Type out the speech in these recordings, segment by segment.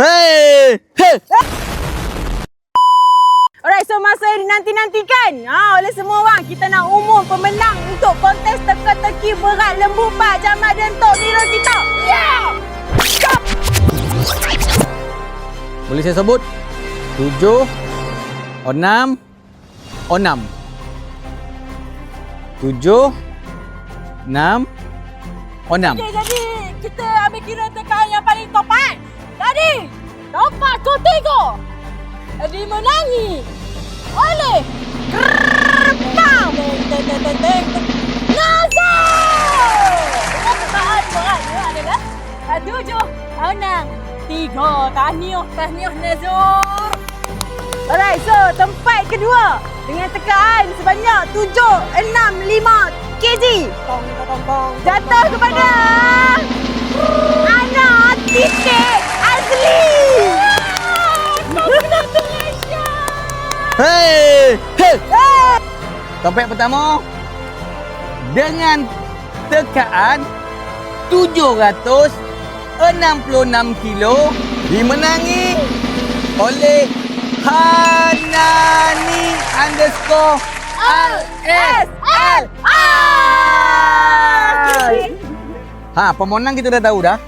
Hey! Hey! Alright, so masa yang dinanti-nantikan oleh semua orang, kita nak umum pemenang untuk kontes teka-teki berat lembu Pak Jamal dan Tok Hero kita. Yeah! Boleh saya sebut? 7 6 6 7 6 6. Okay, jadi kita ambil kira tekan yang paling topat. Jadi, topat ke 3 dimenangi oleh Nazar! Dengan tekaan beratnya adalah 7 6 3. Tahniah Nazar. Alright, so tempat kedua dengan tekaan sebanyak 765 kg jatuh kepada Ana Titik Azli. Hey! Hey! Topik pertama dengan tekaan 766 kilo dimenangi oleh Hanani _RSL. Pemenang kita dah tahu dah.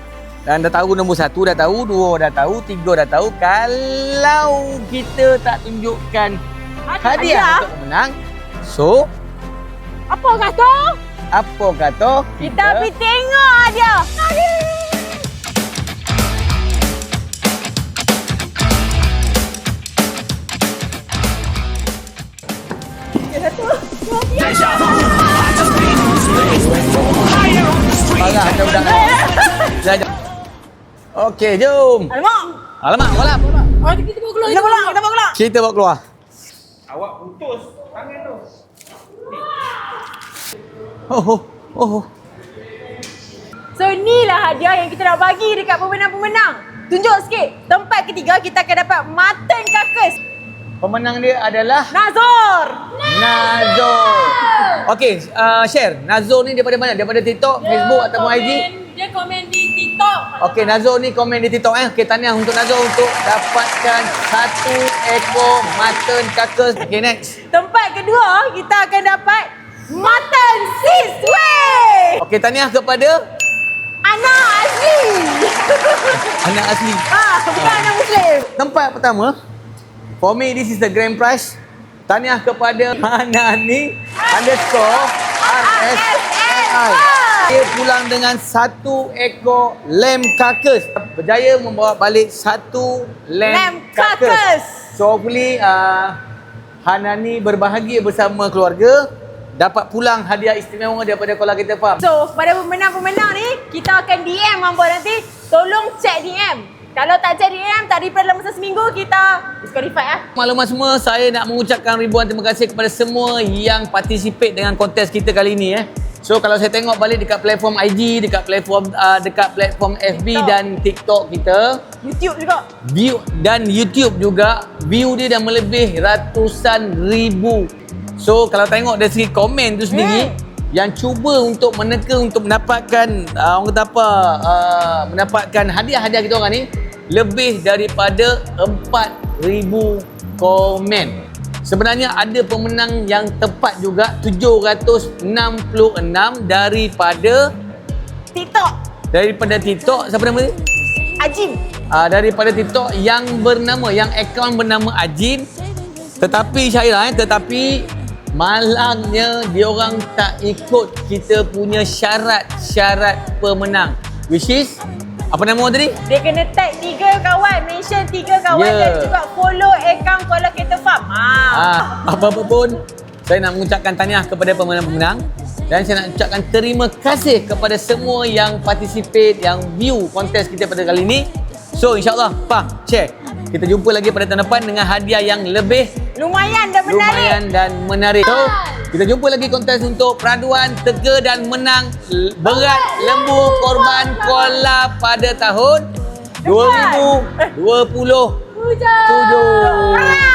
Dan dah tahu nombor 1 dah tahu, 2 dah tahu, 3 dah tahu. Kalau kita tak tunjukkan hadiah untuk pemenang, so Apa kata? kita Pergi tengok hadiah. parah ada budak ni. Belajar. Okey, jom. Alamak, golap. Kita bawa keluar. Kita bawa keluar. Awak putus tangan tu. Oh. So inilah hadiah yang kita nak bagi dekat pemenang-pemenang. Tunjuk sikit. Tempat ketiga kita akan dapat mutton carcass. Pemenang dia adalah Nazor. Nazor. Okey, share. Nazor ni daripada mana? Daripada TikTok, Facebook ataupun IG? Dia komen di TikTok. Okey, Nazor ni komen di TikTok Okey, tahniah untuk Nazor untuk dapatkan 1 ekor mutton carcass. Okey, next. Tempat kedua kita akan dapat mutton siswe. Okey, tahniah kepada Anak asli. anak asli. Bukan anak Muslim. Tempat pertama, for me this is the grand prize. Tahniah kepada Hanani _RSLI. Dia pulang dengan 1 ekor lamb carcass. Berjaya membawa balik 1 lamb carcass. So hopefully Hanani berbahagia bersama keluarga, dapat pulang hadiah istimewa daripada Kola Kita Farm. So, pada pemenang-pemenang ni, kita akan DM hangpa nanti. Tolong check DM. Kalau tak check DM, tak reply dalam masa seminggu, kita disqualify . Maklumat semua, saya nak mengucapkan ribuan terima kasih kepada semua yang participate dengan kontes kita kali ini . So kalau saya tengok balik dekat platform IG, dekat platform FB TikTok dan TikTok kita, YouTube juga. YouTube juga, view dia dah melebih ratusan ribu. So kalau tengok dari segi komen tu sendiri, yang cuba untuk meneka untuk mendapatkan orang kata apa, mendapatkan hadiah-hadiah kita orang ni, lebih daripada 4,000 komen. Sebenarnya ada pemenang yang tepat juga, 766 daripada TikTok. Siapa nama dia? Ajim. Daripada TikTok yang akaun bernama Ajim. Tetapi Syairah, malangnya diorang tak ikut kita punya syarat pemenang. Which is, apa nama tadi? Dia kena tag 3 kawan, mention 3 kawan dan juga follow akaun Kola Kita Farm. Apa-apa pun, saya nak mengucapkan tahniah kepada pemenang-pemenang dan saya nak ucapkan terima kasih kepada semua yang participate, yang view kontes kita pada kali ini. So insyaAllah, share. Kita jumpa lagi pada tahun depan dengan hadiah yang lebih lumayan dan menarik. So, kita jumpa lagi kontes untuk peraduan teka dan menang berat lembu korban Kola pada tahun 2027.